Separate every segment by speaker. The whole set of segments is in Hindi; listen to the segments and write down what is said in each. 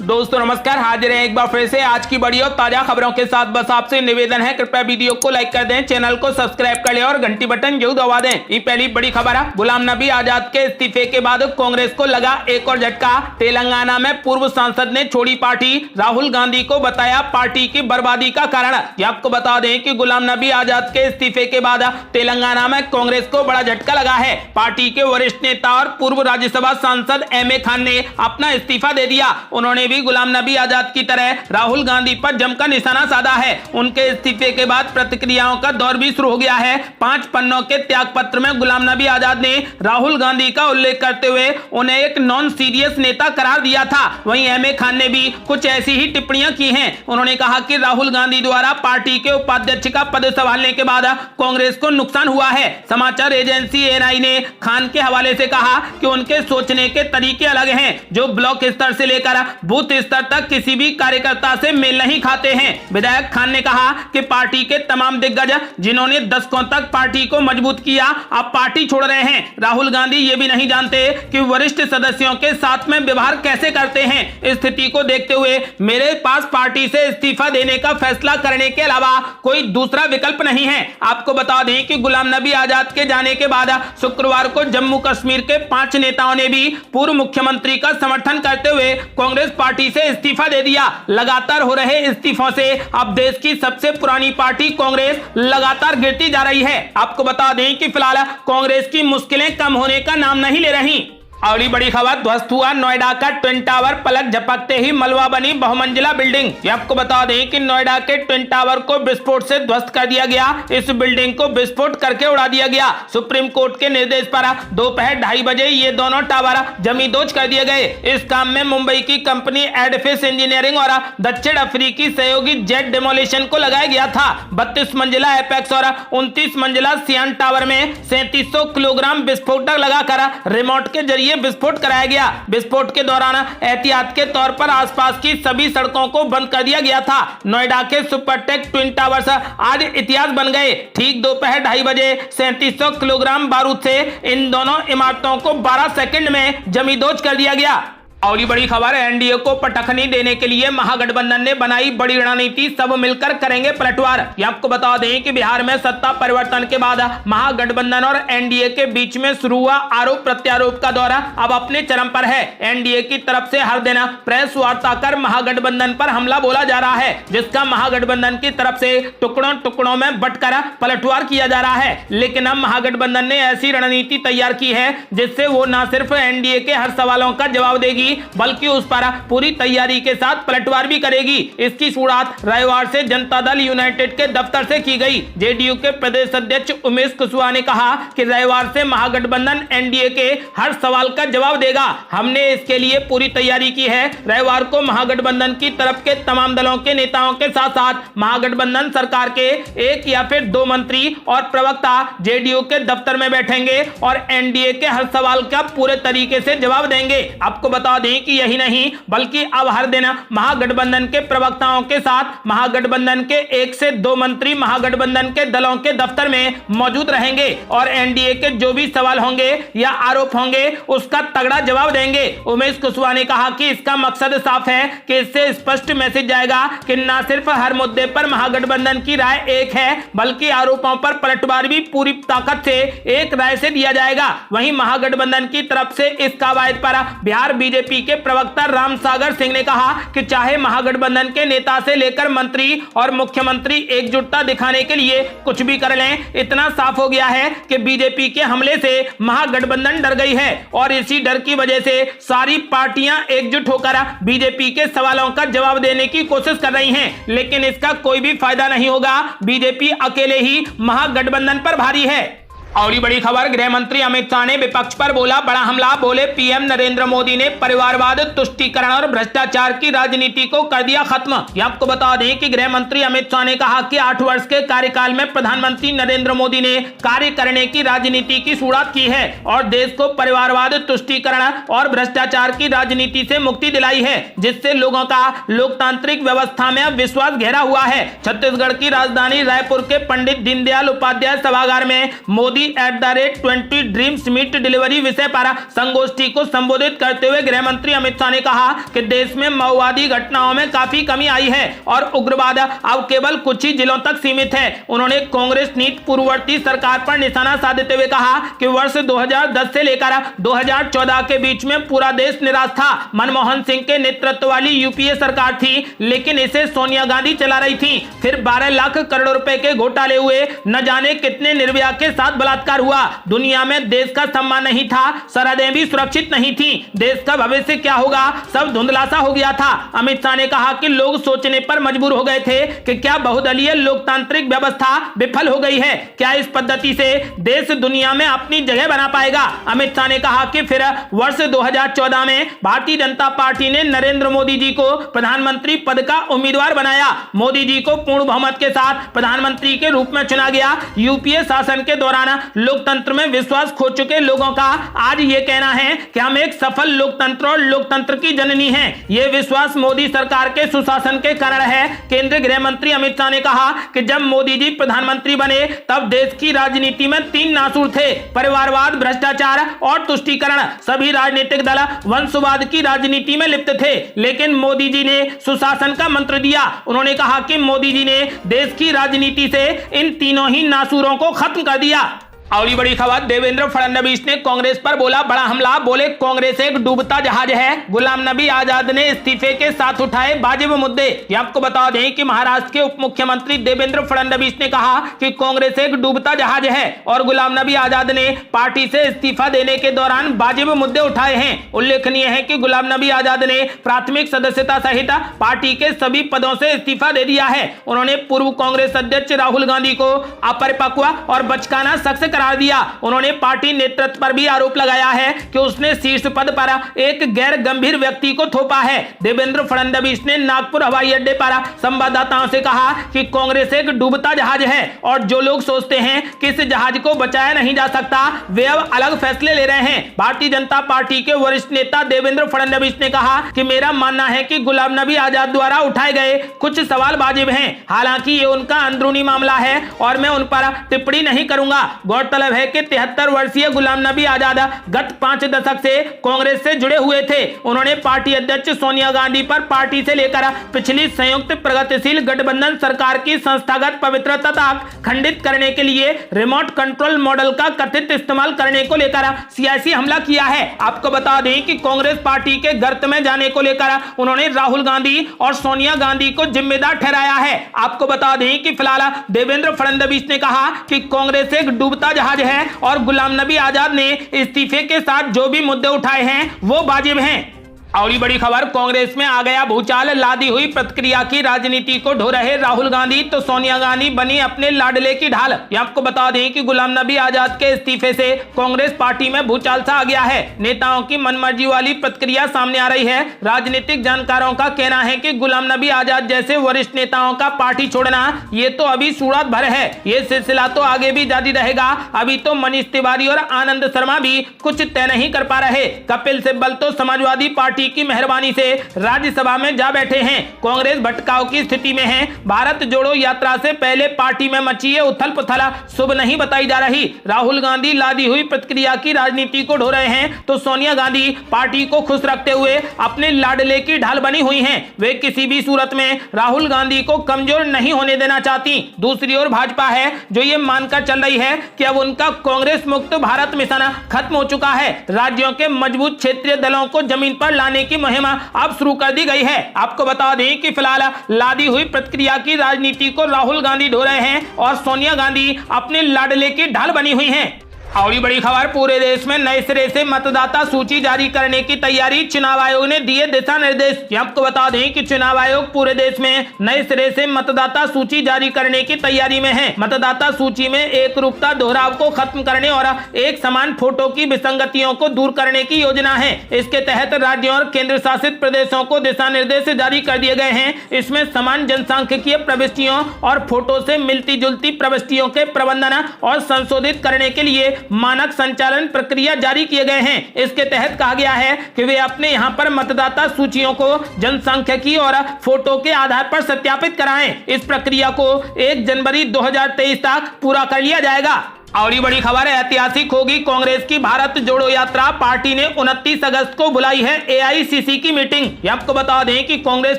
Speaker 1: दोस्तों नमस्कार, हाजिर हैं एक बार फिर से आज की बड़ी और ताजा खबरों के साथ। बस आपसे निवेदन है, कृपया वीडियो को लाइक कर दें, चैनल को सब्सक्राइब कर लें और घंटी बटन जरूर दबा दें। ये पहली बड़ी खबर है। गुलाम नबी आजाद के इस्तीफे के बाद कांग्रेस को लगा एक और झटका। तेलंगाना में पूर्व सांसद ने छोड़ी पार्टी, राहुल गांधी को बताया पार्टी की बर्बादी का कारण। आपको बता दें कि गुलाम नबी आजाद के इस्तीफे के बाद तेलंगाना में कांग्रेस को बड़ा झटका लगा है। पार्टी के वरिष्ठ नेता और पूर्व राज्यसभा सांसद एम.ए. खान ने अपना इस्तीफा दे दिया। उन्होंने भी गुलाम नबी आजाद की तरह राहुल गांधी पर जमकर निशाना साधा है। उनके इस्तीफे के बाद प्रतिक्रियाओं का दौर भी शुरू हो गया है। 5 पन्नों के त्याग पत्र में गुलाम नबी आजाद ने राहुल गांधी का उल्लेख करते हुए उन्हें एक नॉन सीरियस नेता करार दिया था। वहीं एम.ए. खान ने भी कुछ ऐसी ही टिप्पणियां की हैं। उन्होंने कहा कि राहुल गांधी द्वारा पार्टी के उपाध्यक्ष का पद संभालने के बाद कांग्रेस को नुकसान हुआ है। समाचार एजेंसी एएनआई ने खान के हवाले से कहा कि उनके सोचने के तरीके अलग हैं, जो ब्लॉक स्तर से लेकर बूथ स्तर तक किसी भी कार्यकर्ता से मेल नहीं खाते हैं। विधायक खान ने कहा कि पार्टी के तमाम दिग्गज जिन्होंने दशकों तक पार्टी को मजबूत किया, अब पार्टी छोड़ रहे हैं। राहुल गांधी ये भी नहीं जानते कि वरिष्ठ सदस्यों के साथ में व्यवहार कैसे करते हैं। स्थिति को देखते हुए मेरे पास पार्टी से इस्तीफा देने का फैसला करने के अलावा कोई दूसरा विकल्प नहीं है। आपको बता दें कि गुलाम नबी आजाद के जाने के बाद शुक्रवार को जम्मू कश्मीर के 5 नेताओं ने भी पूर्व मुख्यमंत्री का समर्थन करते हुए कांग्रेस पार्टी से इस्तीफा दे दिया। लगातार हो रहे इस्तीफों से अब देश की सबसे पुरानी पार्टी कांग्रेस लगातार गिरती जा रही है। आपको बता दें कि फिलहाल कांग्रेस की मुश्किलें कम होने का नाम नहीं ले रही। अगली बड़ी खबर, ध्वस्त हुआ नोएडा का ट्विन टावर, पलक झपकते ही मलबा बनी बहुमंजिला बिल्डिंग। आपको बता दें कि नोएडा के ट्विन टावर को विस्फोट से ध्वस्त कर दिया गया। इस बिल्डिंग को विस्फोट करके उड़ा दिया गया। सुप्रीम कोर्ट के निर्देश पर दोपहर 2:30 बजे ये दोनों टावर जमींदोज कर दिए गए। इस काम में मुंबई की कंपनी एडफिस इंजीनियरिंग और दक्षिण अफ्रीकी सहयोगी जेट डेमोलिशन को लगाया गया था। 32 मंजिला एपेक्स और 29 मंजिला सियान टावर में 3700 किलोग्राम विस्फोटक लगाकर रिमोट के जरिए विस्फोट कराया गया। विस्फोट के दौरान एहतियात के तौर पर आसपास की सभी सड़कों को बंद कर दिया गया था। नोएडा के सुपरटेक ट्विन टावर्स आज इतिहास बन गए। ठीक दोपहर 2:30 बजे 3700 किलोग्राम बारूद से इन दोनों इमारतों को 12 सेकंड में जमींदोज कर दिया गया। और बड़ी खबर, एनडीए को पटखनी देने के लिए महागठबंधन ने बनाई बड़ी रणनीति, सब मिलकर करेंगे पलटवार। आपको बता दें कि बिहार में सत्ता परिवर्तन के बाद महागठबंधन और एनडीए के बीच में शुरू हुआ आरोप प्रत्यारोप का दौर अब अपने चरम पर है। एनडीए की तरफ से हर दिन प्रेस वार्ता कर महागठबंधन पर हमला बोला जा रहा है, जिसका महागठबंधन की तरफ से टुकड़ों टुकड़ों में बंटकर पलटवार किया जा रहा है। लेकिन अब महागठबंधन ने ऐसी रणनीति तैयार की है जिससे वो न सिर्फ एनडीए के हर सवालों का जवाब देगी, बल्कि उस पर पूरी तैयारी के साथ पलटवार भी करेगी। इसकी शुरुआत रविवार से जनता दल यूनाइटेड के दफ्तर से की गई। जेडीयू के प्रदेश अध्यक्ष उमेश कुशवाहा ने कहा कि रविवार से महागठबंधन एनडीए के हर सवाल का जवाब देगा। हमने इसके लिए पूरी तैयारी की है। रविवार को महागठबंधन की तरफ के तमाम दलों के नेताओं के साथ साथ महागठबंधन सरकार के 1 या फिर 2 मंत्री और प्रवक्ता जेडीयू के दफ्तर में बैठेंगे और एनडीए के हर सवाल का पूरे तरीके से जवाब देंगे। आपको बता दें कि यही नहीं बल्कि अब हर दिन महागठबंधन के प्रवक्ताओं के साथ महागठबंधन के 1 से 2 मंत्री महागठबंधन के दलों के दफ्तर में मौजूद रहेंगे और एनडीए के जो भी सवाल होंगे या आरोप होंगे उसका तगड़ा जवाब देंगे। उमेश कुशवाहा ने कहा कि इसका मकसद साफ है कि इससे स्पष्ट मैसेज जाएगा कि न सिर्फ हर मुद्दे पर महागठबंधन की राय एक है, बल्कि आरोपों पर पलटवार भी पूरी ताकत से एक राय से दिया जाएगा। वहीं महागठबंधन की तरफ से इस कवायद पर बिहार बीजेपी के प्रवक्ता राम सागर सिंह ने कहा कि चाहे महागठबंधन के नेता से लेकर मंत्री और मुख्यमंत्री एकजुटता दिखाने के लिए कुछ भी कर लें, इतना साफ हो गया है कि बीजेपी के हमले से महागठबंधन डर गई है और इसी डर की वजह से सारी पार्टियां एकजुट होकर बीजेपी के सवालों का जवाब देने की कोशिश कर रही हैं। लेकिन इसका कोई भी फायदा नहीं होगा। बीजेपी अकेले ही महागठबंधन पर भारी है। और बड़ी खबर, गृह मंत्री अमित शाह ने विपक्ष पर बोला बड़ा हमला। बोले पीएम नरेंद्र मोदी ने परिवारवाद, तुष्टीकरण और भ्रष्टाचार की राजनीति को कर दिया खत्म। आपको बता दें कि गृह मंत्री अमित शाह ने कहा कि 8 वर्ष के कार्यकाल में प्रधानमंत्री नरेंद्र मोदी ने कार्य करने की राजनीति की शुरुआत की है और देश को परिवारवाद, तुष्टीकरण और भ्रष्टाचार की राजनीति से मुक्ति दिलाई है, जिससे लोगों का लोकतांत्रिक व्यवस्था में अब विश्वास गहरा हुआ है। छत्तीसगढ़ की राजधानी रायपुर के पंडित दीनदयाल उपाध्याय सभागार में मोदी मोदी@20 ड्रीम्स मीट डिलीवरी विषय पर संगोष्ठी को संबोधित करते हुए गृह मंत्री अमित शाह ने कहा कि देश में माओवादी घटनाओं में काफी कमी आई है और उग्रवाद अब केवल कुछ ही जिलों तक सीमित है। उन्होंने कांग्रेस नीति पूर्ववर्ती सरकार पर निशाना साधते हुए कहा कि वर्ष 2010 से लेकर 2014 के बीच में पूरा देश निराश था। मनमोहन सिंह के नेतृत्व वाली यूपीए सरकार थी, लेकिन इसे सोनिया गांधी चला रही थी। फिर 12 लाख करोड़ रुपए के घोटाले हुए, न जाने कितने निर्भया के साथ बलात्कार हुआ। दुनिया में देश का सम्मान नहीं था, सरहदें भी सुरक्षित नहीं थी, देश का भविष्य क्या होगा सब धुंधला सा हो गया था। अमित शाह ने कहा कि लोग सोचने पर मजबूर हो गए थे कि क्या बहुदलीय लोकतांत्रिक व्यवस्था विफल हो गई है, क्या इस पद्धति से देश दुनिया में अपनी जगह बना पाएगा। अमित शाह ने कहा कि फिर वर्ष 2014 में भारतीय जनता पार्टी ने नरेंद्र मोदी जी को प्रधानमंत्री पद का उम्मीदवार बनाया। मोदी जी को पूर्ण बहुमत के साथ प्रधानमंत्री के रूप में चुना गया। यूपीए शासन के दौरान लोकतंत्र में विश्वास खो चुके लोगों का आज ये कहना है कि हम एक सफल लोकतंत्र और लोकतंत्र की जननी हैं। ये विश्वास मोदी सरकार के सुशासन के कारण है। केंद्रीय गृह मंत्री अमित शाह ने कहा कि जब मोदी जी प्रधानमंत्री बने तब देश की राजनीति में 3 नासूर थे, परिवारवाद, भ्रष्टाचार और तुष्टीकरण। सभी राजनीतिक दल वंशवाद की राजनीति में लिप्त थे, लेकिन मोदी जी ने सुशासन का मंत्र दिया। उन्होंने कहा कि मोदी जी ने देश की राजनीति से इन तीनों ही नासूरों को खत्म कर दिया। और ये बड़ी खबर, देवेंद्र फडणवीस ने कांग्रेस पर बोला बड़ा हमला, बोले कांग्रेस एक डूबता जहाज है। गुलाम नबी आजाद ने इस्तीफे के साथ उठाए वाजिब मुद्दे। ये आपको बता दें कि महाराष्ट्र के उप मुख्यमंत्री देवेंद्र फडणवीस ने कहा कि कांग्रेस एक डूबता जहाज है और गुलाम नबी आजाद ने पार्टी से इस्तीफा देने के दौरान वाजिब मुद्दे उठाए हैं। उल्लेखनीय है कि गुलाम नबी आजाद ने प्राथमिक सदस्यता सहित पार्टी के सभी पदों से इस्तीफा दे दिया है। उन्होंने पूर्व कांग्रेस अध्यक्ष राहुल गांधी को अपरिपक्व और बचकाना शख्स करार दिया। उन्होंने पार्टी नेतृत्व पर भी आरोप लगाया है कि उसने शीर्ष पद पर एक गैर गंभीर व्यक्ति को थोपा है। देवेंद्र फडणवीस ने नागपुर हवाई अड्डे पर संवाददाताओं से कहा कि कांग्रेस एक डूबता जहाज है और जो लोग सोचते हैं कि इस जहाज को बचाया नहीं जा सकता वे अब अलग फैसले ले रहे हैं। भारतीय जनता पार्टी के वरिष्ठ नेता देवेंद्र फडणवीस ने कहा कि मेरा मानना है कि गुलाम नबी आजाद द्वारा उठाए गए कुछ सवाल वाजिब हैं, हालांकि ये उनका अंदरूनी मामला है और मैं उन पर टिप्पणी नहीं करूंगा। गौरतलब है कि 73 वर्षीय गुलाम नबी आजाद गत 5 दशक से कांग्रेस से जुड़े हुए थे। उन्होंने पार्टी अध्यक्ष सोनिया गांधी पर पार्टी से लेकर पिछली संयुक्त प्रगतिशील गठबंधन सरकार की संस्थागत पवित्रता खंडित करने के लिए रिमोट कंट्रोल मॉडल का कथित इस्तेमाल करने को लेकर सियासी हमला किया है। आपको बता दें कि कांग्रेस पार्टी के गर्त में जाने को लेकर उन्होंने राहुल गांधी और सोनिया गांधी को जिम्मेदार ठहराया है। आपको बता दें कि फिलहाल देवेंद्र फडणवीस ने कहा कि कांग्रेस एक डूबता जहाज है और गुलाम नबी आजाद ने इस्तीफे के साथ जो भी मुद्दे उठाए हैं वो वाजिब हैं। और ये बड़ी खबर, कांग्रेस में आ गया भूचाल, लादी हुई प्रतिक्रिया की राजनीति को ढो रहे राहुल गांधी तो सोनिया गांधी बनी अपने लाडले की ढाल। ये आपको बता दें कि गुलाम नबी आजाद के इस्तीफे से कांग्रेस पार्टी में भूचाल सा आ गया है। नेताओं की मनमर्जी वाली प्रतिक्रिया सामने आ रही है। राजनीतिक जानकारों का कहना है कि गुलाम नबी आजाद जैसे वरिष्ठ नेताओं का पार्टी छोड़ना ये तो अभी शुरुआत भर है, ये सिलसिला तो आगे भी जारी रहेगा। अभी तो मनीष तिवारी और आनंद शर्मा भी कुछ तय नहीं कर पा रहे। कपिल सिब्बल तो समाजवादी पार्टी की मेहरबानी से राज्यसभा में जा बैठे हैं। कांग्रेस भटकाव की स्थिति में है। भारत जोड़ो यात्रा से पहले पार्टी में मची है उथल पुथल शुभ नहीं बताई जा रही। राहुल गांधी लादी हुई प्रतिक्रिया की राजनीति को ढो रहे हैं तो सोनिया गांधी पार्टी को खुश रखते हुए अपने लाडले की ढाल बनी हुई हैं। वे किसी भी सूरत में राहुल गांधी को कमजोर नहीं होने देना चाहती। दूसरी ओर भाजपा है जो ये मानकर चल रही है कि अब उनका कांग्रेस मुक्त भारत मिशन खत्म हो चुका है। राज्यों के मजबूत क्षेत्रीय दलों को जमीन पर लाने की मुहिम अब शुरू कर दी गई है। आपको बता दें कि फिलहाल लादी हुई प्रतिक्रिया की राजनीति को राहुल गांधी ढो रहे हैं और सोनिया गांधी अपने लाडले की ढाल बनी हुई हैं। और बड़ी खबर, पूरे देश में नए सिरे से मतदाता सूची जारी करने की तैयारी, चुनाव आयोग ने दिए दिशा निर्देश। आपको बता दें कि चुनाव आयोग पूरे देश में नए सिरे से मतदाता सूची जारी करने की तैयारी में है। मतदाता सूची में एक रूपता दोहराव को खत्म करने और एक समान फोटो की विसंगतियों को दूर करने की योजना है। इसके तहत राज्यों और केंद्र शासित प्रदेशों को दिशा निर्देश जारी कर दिए गए हैं। इसमें समान जनसांख्यिकीय प्रविष्टियों और फोटो से मिलती जुलती प्रविष्टियों के प्रबंधन और संशोधित करने के लिए मानक संचालन प्रक्रिया जारी किए गए हैं। इसके तहत कहा गया है कि वे अपने यहां पर मतदाता सूचियों को जनसांख्यिकी और फोटो के आधार पर सत्यापित कराएं। इस प्रक्रिया को 1 जनवरी 2023 तक पूरा कर लिया जाएगा। और ये बड़ी खबर है, ऐतिहासिक होगी कांग्रेस की भारत जोड़ो यात्रा। पार्टी ने 29 अगस्त को बुलाई है एआईसीसी की मीटिंग। ये आपको बता दें कि कांग्रेस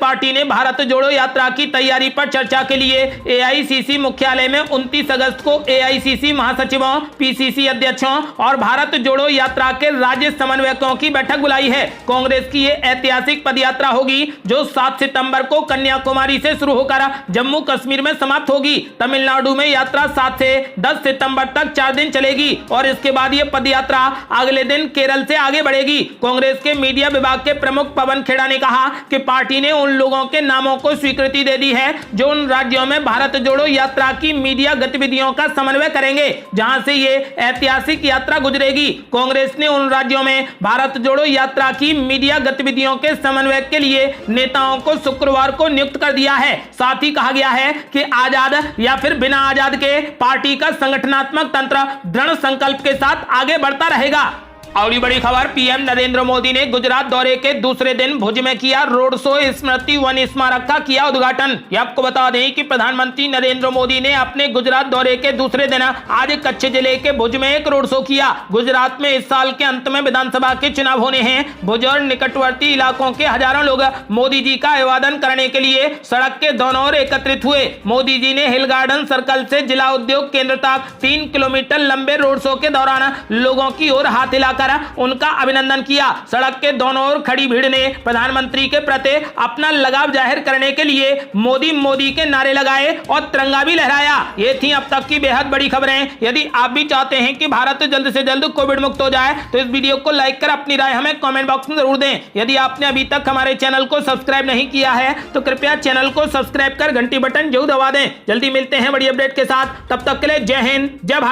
Speaker 1: पार्टी ने भारत जोड़ो यात्रा की तैयारी पर चर्चा के लिए एआईसीसी मुख्यालय में 29 अगस्त को एआईसीसी महासचिवों, पीसीसी अध्यक्षों और भारत जोड़ो यात्रा के राज्य समन्वयकों की बैठक बुलाई है। कांग्रेस की ये ऐतिहासिक पदयात्रा होगी जो 7 सितंबर को कन्याकुमारी से शुरू होकर जम्मू कश्मीर में समाप्त होगी। तमिलनाडु में यात्रा 7 से 10 सितंबर तक 4 दिन चलेगी और इसके बाद ये पदयात्रा अगले दिन केरल से आगे बढ़ेगी। कांग्रेस के मीडिया विभाग के प्रमुख पवन खेड़ा ने कहा कि पार्टी ने उन लोगों के नामों को स्वीकृति दे दी है जो उन राज्यों में भारत जोड़ो यात्रा की मीडिया गतिविधियों का समन्वय करेंगे जहां से ये ऐतिहासिक यात्रा गुजरेगी। कांग्रेस ने उन राज्यों में भारत जोड़ो यात्रा की मीडिया गतिविधियों के समन्वय के लिए नेताओं को शुक्रवार को नियुक्त कर दिया है। साथ ही कहा गया है कि आजाद या फिर बिना आजाद के पार्टी का संगठनात्मक तंत्र दृढ़ संकल्प के साथ आगे बढ़ता रहेगा। और बड़ी खबर, पीएम नरेंद्र मोदी ने गुजरात दौरे के दूसरे दिन भुज में किया रोड शो, स्मृति वन स्मारक का किया उद्घाटन। ये आपको बता दें कि प्रधानमंत्री नरेंद्र मोदी ने अपने गुजरात दौरे के दूसरे दिन आज कच्छ जिले के भुज में एक रोड शो किया। गुजरात में इस साल के अंत में विधानसभा के चुनाव होने हैं। भुज और निकटवर्ती इलाकों के हजारों लोग मोदी जी का अभिवादन करने के लिए सड़क के दोनों ओर एकत्रित हुए। मोदी जी ने हिल गार्डन सर्कल से जिला उद्योग केंद्र तक 3 किलोमीटर लंबे रोड शो के दौरान लोगों की ओर हाथ हिलाकर उनका अभिनंदन किया। सड़क के दोनों ओर खड़ी भीड़ ने प्रधानमंत्री के प्रति अपना लगाव जाहिर करने के लिए मोदी मोदी के नारे लगाए और तिरंगा भी लहराया। ये थी अब तक की बेहद बड़ी खबरें। यदि आप भी चाहते हैं कि भारत जल्द से जल्द कोविड मुक्त हो जाए तो इस वीडियो को लाइक कर अपनी राय हमें कमेंट बॉक्स में जरूर दें। यदि आपने अभी तक हमारे चैनल को सब्सक्राइब नहीं किया है तो कृपया चैनल को सब्सक्राइब कर घंटी बटन जरूर दबा दें। जल्दी मिलते हैं बड़ी अपडेट के साथ, तब तक के लिए जय हिंद, जय भारत।